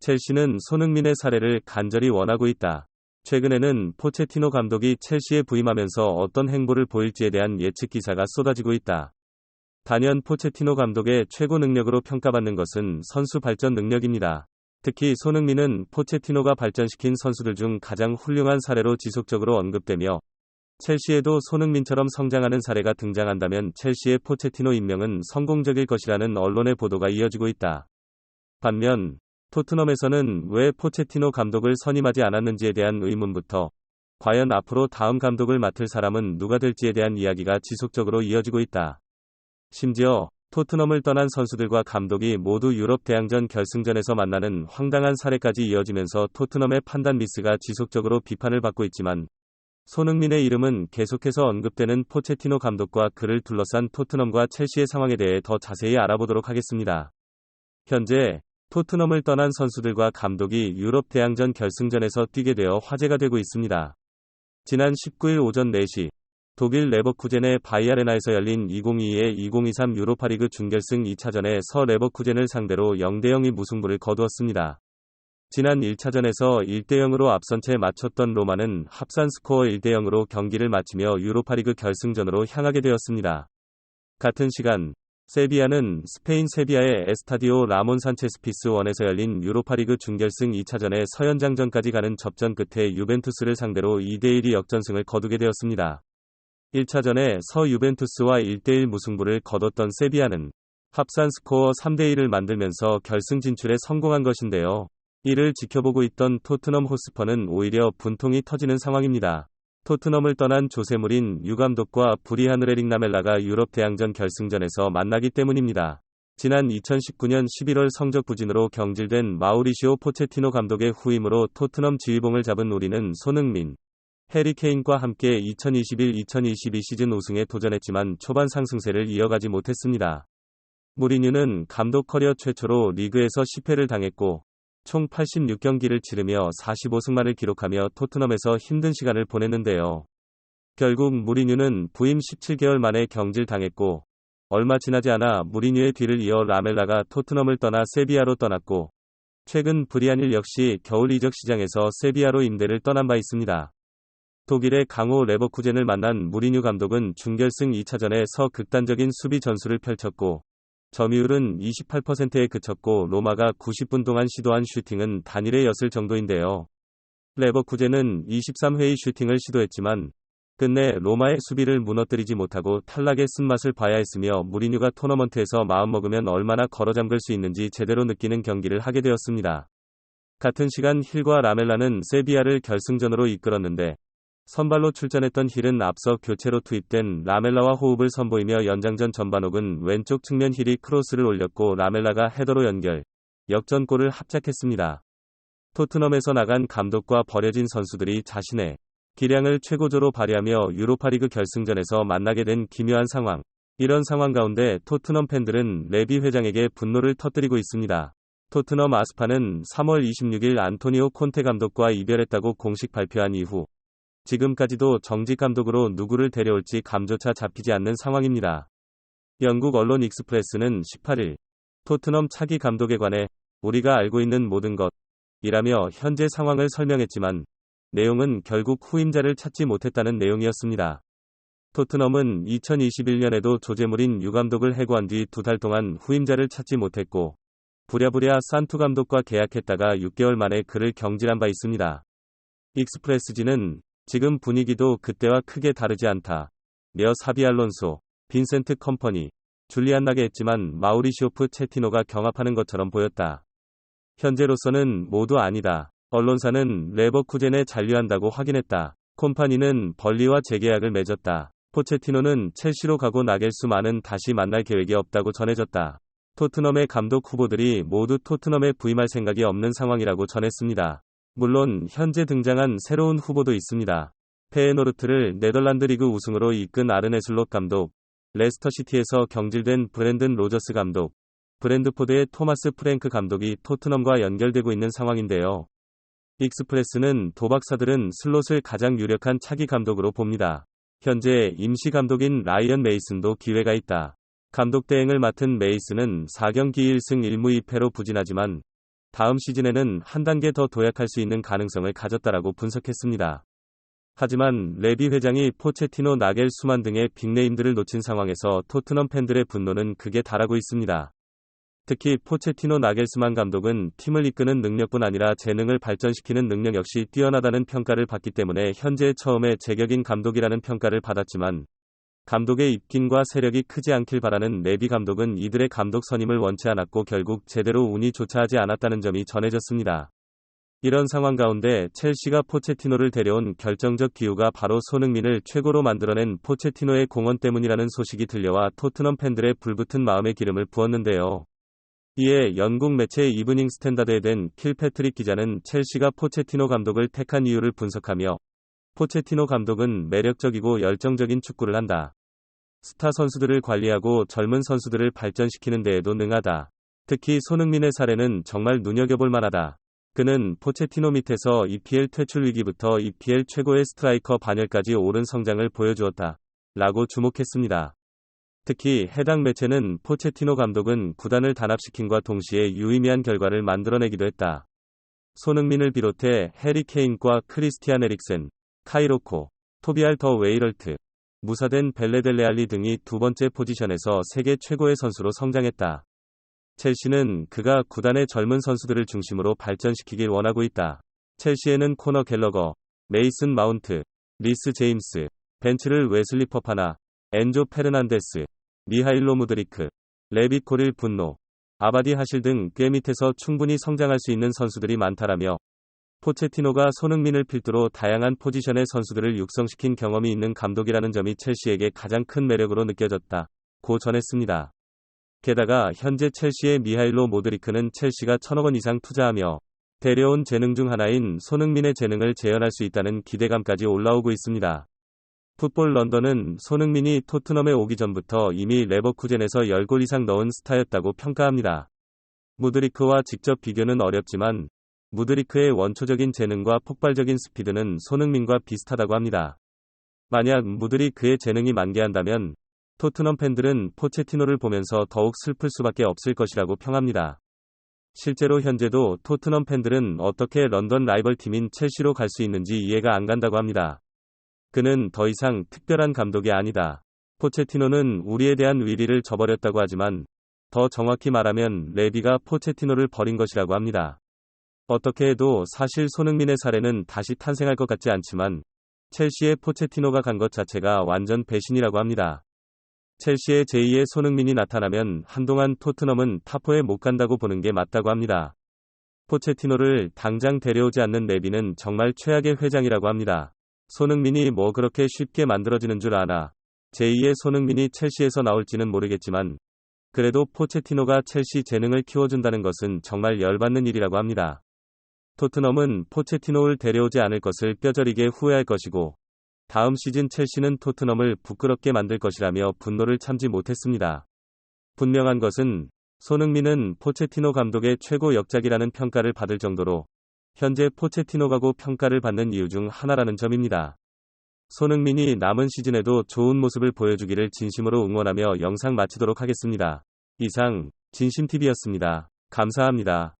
첼시는 손흥민의 사례를 간절히 원하고 있다. 최근에는 포체티노 감독이 첼시에 부임하면서 어떤 행보를 보일지에 대한 예측 기사가 쏟아지고 있다. 단연 포체티노 감독의 최고 능력으로 평가받는 것은 선수 발전 능력입니다. 특히 손흥민은 포체티노가 발전시킨 선수들 중 가장 훌륭한 사례로 지속적으로 언급되며 첼시에도 손흥민처럼 성장하는 사례가 등장한다면 첼시의 포체티노 임명은 성공적일 것이라는 언론의 보도가 이어지고 있다. 반면 토트넘에서는 왜 포체티노 감독을 선임하지 않았는지에 대한 의문부터 과연 앞으로 다음 감독을 맡을 사람은 누가 될지에 대한 이야기가 지속적으로 이어지고 있다. 심지어 토트넘을 떠난 선수들과 감독이 모두 유럽 대항전 결승전에서 만나는 황당한 사례까지 이어지면서 토트넘의 판단 미스가 지속적으로 비판을 받고 있지만 손흥민의 이름은 계속해서 언급되는 포체티노 감독과 그를 둘러싼 토트넘과 첼시의 상황에 대해 더 자세히 알아보도록 하겠습니다. 현재 토트넘을 떠난 선수들과 감독이 유럽 대항전 결승전에서 뛰게 되어 화제가 되고 있습니다. 지난 19일 오전 4시 독일 레버쿠젠의 바이아레나에서 열린 2022-2023 유로파리그 준결승 2차전에 서 레버쿠젠을 상대로 0대0의 무승부를 거두었습니다. 지난 1차전에서 1대0으로 앞선 채 마쳤던 로마는 합산 스코어 1대0으로 경기를 마치며 유로파리그 결승전으로 향하게 되었습니다. 같은 시간 세비야는 스페인 세비야의 에스타디오 라몬 산체스 피스원에서 열린 유로파리그 준결승 2차전의 서연장전까지 가는 접전 끝에 유벤투스를 상대로 2대1의 역전승을 거두게 되었습니다. 1차전에 서 유벤투스와 1대1 무승부를 거뒀던 세비야는 합산 스코어 3대1을 만들면서 결승 진출에 성공한 것인데요. 이를 지켜보고 있던 토트넘 호스퍼는 오히려 분통이 터지는 상황입니다. 토트넘을 떠난 조세무린 유 감독과 브리안 에릭 라멜라가 유럽 대항전 결승전에서 만나기 때문입니다. 지난 2019년 11월 성적 부진으로 경질된 마우리시오 포체티노 감독의 후임으로 토트넘 지휘봉을 잡은 우리는 손흥민, 해리 케인과 함께 2021-2022 시즌 우승에 도전했지만 초반 상승세를 이어가지 못했습니다. 무리뉴는 감독 커리어 최초로 리그에서 10회를 당했고 총 86경기를 치르며 45승만을 기록하며 토트넘에서 힘든 시간을 보냈는데요. 결국 무리뉴는 부임 17개월 만에 경질당했고 얼마 지나지 않아 무리뉴의 뒤를 이어 라멜라가 토트넘을 떠나 세비야로 떠났고 최근 브리안일 역시 겨울 이적 시장에서 세비야로 임대를 떠난 바 있습니다. 독일의 강호 레버쿠젠을 만난 무리뉴 감독은 준결승 2차전에서 극단적인 수비 전술을 펼쳤고 점유율은 28%에 그쳤고 로마가 90분 동안 시도한 슈팅은 단일의 였을 정도인데요. 레버쿠젠은 23회의 슈팅을 시도했지만 끝내 로마의 수비를 무너뜨리지 못하고 탈락의 쓴맛을 봐야 했으며 무리뉴가 토너먼트에서 마음먹으면 얼마나 걸어잠글 수 있는지 제대로 느끼는 경기를 하게 되었습니다. 같은 시간 힐과 라멜라는 세비야를 결승전으로 이끌었는데 선발로 출전했던 힐은 앞서 교체로 투입된 라멜라와 호흡을 선보이며 연장전 전반 혹은 왼쪽 측면 힐이 크로스를 올렸고 라멜라가 헤더로 연결, 역전골을 합작했습니다. 토트넘에서 나간 감독과 버려진 선수들이 자신의 기량을 최고조로 발휘하며 유로파리그 결승전에서 만나게 된 기묘한 상황. 이런 상황 가운데 토트넘 팬들은 레비 회장에게 분노를 터뜨리고 있습니다. 토트넘 아스파는 3월 26일 안토니오 콘테 감독과 이별했다고 공식 발표한 이후 지금까지도 정직 감독으로 누구를 데려올지 감조차 잡히지 않는 상황입니다. 영국 언론 익스프레스는 18일 토트넘 차기 감독에 관해 우리가 알고 있는 모든 것이라며 현재 상황을 설명했지만 내용은 결국 후임자를 찾지 못했다는 내용이었습니다. 토트넘은 2021년에도 조제무린 유 감독을 해고한 뒤 2달 동안 후임자를 찾지 못했고 부랴부랴 산투 감독과 계약했다가 6개월 만에 그를 경질한 바 있습니다. 익스프레스지는 지금 분위기도 그때와 크게 다르지 않다. 며 사비 알론소, 빈센트 컴퍼니, 줄리안 나게 했지만 마우리시오 포체티노가 경합하는 것처럼 보였다. 현재로서는 모두 아니다. 언론사는 레버쿠젠에 잔류한다고 확인했다. 콤파니는 벌리와 재계약을 맺었다. 포체티노는 첼시로 가고 나겔수만은 다시 만날 계획이 없다고 전해졌다. 토트넘의 감독 후보들이 모두 토트넘에 부임할 생각이 없는 상황이라고 전했습니다. 물론 현재 등장한 새로운 후보도 있습니다. 페에노르트를 네덜란드 리그 우승으로 이끈 아르네 슬롯 감독, 레스터시티에서 경질된 브랜든 로저스 감독, 브랜드포드의 토마스 프랭크 감독이 토트넘과 연결되고 있는 상황인데요. 익스프레스는 도박사들은 슬롯을 가장 유력한 차기 감독으로 봅니다. 현재 임시 감독인 라이언 메이슨도 기회가 있다. 감독 대행을 맡은 메이슨은 4경기 1승 1무 2패로 부진하지만 다음 시즌에는 한 단계 더 도약할 수 있는 가능성을 가졌다라고 분석했습니다. 하지만 레비 회장이 포체티노, 나겔수만 등의 빅네임들을 놓친 상황에서 토트넘 팬들의 분노는 극에 달하고 있습니다. 특히 포체티노, 나겔스만 감독은 팀을 이끄는 능력뿐 아니라 재능을 발전시키는 능력 역시 뛰어나다는 평가를 받기 때문에 현재 처음에 제격인 감독이라는 평가를 받았지만 감독의 입김과 세력이 크지 않길 바라는 레비 감독은 이들의 감독 선임을 원치 않았고 결국 제대로 운이 조차하지 않았다는 점이 전해졌습니다. 이런 상황 가운데 첼시가 포체티노를 데려온 결정적 기후가 바로 손흥민을 최고로 만들어낸 포체티노의 공헌 때문이라는 소식이 들려와 토트넘 팬들의 불붙은 마음에 기름을 부었는데요. 이에 영국 매체 이브닝 스탠다드에 된 킬패트릭 기자는 첼시가 포체티노 감독을 택한 이유를 분석하며 포체티노 감독은 매력적이고 열정적인 축구를 한다. 스타 선수들을 관리하고 젊은 선수들을 발전시키는 데에도 능하다. 특히 손흥민의 사례는 정말 눈여겨볼 만하다. 그는 포체티노 밑에서 EPL 퇴출 위기부터 EPL 최고의 스트라이커 반열까지 오른 성장을 보여주었다. 라고 주목했습니다. 특히 해당 매체는 포체티노 감독은 구단을 단합시킨과 동시에 유의미한 결과를 만들어내기도 했다. 손흥민을 비롯해 해리 케인과 크리스티안 에릭센, 카이로코, 토비알 더 웨이럴트, 무사된 벨레델레알리 등이 두 번째 포지션에서 세계 최고의 선수로 성장했다. 첼시는 그가 구단의 젊은 선수들을 중심으로 발전시키길 원하고 있다. 첼시에는 코너 갤러거, 메이슨 마운트, 리스 제임스, 벤츠를 웨슬리 퍼파나, 엔조 페르난데스, 미하일로 무드리크, 레빗 코릴 분노, 아바디 하실 등 꽤 밑에서 충분히 성장할 수 있는 선수들이 많다라며 포체티노가 손흥민을 필두로 다양한 포지션의 선수들을 육성시킨 경험이 있는 감독이라는 점이 첼시에게 가장 큰 매력으로 느껴졌다. 고 전했습니다. 게다가 현재 첼시의 미하일로 모드리크는 첼시가 1,000억 원 이상 투자하며 데려온 재능 중 하나인 손흥민의 재능을 재현할 수 있다는 기대감까지 올라오고 있습니다. 풋볼 런던은 손흥민이 토트넘에 오기 전부터 이미 레버쿠젠에서 10골 이상 넣은 스타였다고 평가합니다. 무드리크와 직접 비교는 어렵지만 무드리크의 원초적인 재능과 폭발적인 스피드는 손흥민과 비슷하다고 합니다. 만약 무드리크의 재능이 만개한다면 토트넘 팬들은 포체티노를 보면서 더욱 슬플 수밖에 없을 것이라고 평합니다. 실제로 현재도 토트넘 팬들은 어떻게 런던 라이벌팀인 첼시로 갈 수 있는지 이해가 안 간다고 합니다. 그는 더 이상 특별한 감독이 아니다. 포체티노는 우리에 대한 위리를 저버렸다고 하지만 더 정확히 말하면 레비가 포체티노를 버린 것이라고 합니다. 어떻게 해도 사실 손흥민의 사례는 다시 탄생할 것 같지 않지만 첼시에 포체티노가 간 것 자체가 완전 배신이라고 합니다. 첼시의 제2의 손흥민이 나타나면 한동안 토트넘은 탑4에 못 간다고 보는 게 맞다고 합니다. 포체티노를 당장 데려오지 않는 레비는 정말 최악의 회장이라고 합니다. 손흥민이 뭐 그렇게 쉽게 만들어지는 줄 아나. 제2의 손흥민이 첼시에서 나올지는 모르겠지만 그래도 포체티노가 첼시 재능을 키워준다는 것은 정말 열받는 일이라고 합니다. 토트넘은 포체티노를 데려오지 않을 것을 뼈저리게 후회할 것이고 다음 시즌 첼시는 토트넘을 부끄럽게 만들 것이라며 분노를 참지 못했습니다. 분명한 것은 손흥민은 포체티노 감독의 최고 역작이라는 평가를 받을 정도로 현재 포체티노가고 평가를 받는 이유 중 하나라는 점입니다. 손흥민이 남은 시즌에도 좋은 모습을 보여주기를 진심으로 응원하며 영상 마치도록 하겠습니다. 이상 진심TV였습니다. 감사합니다.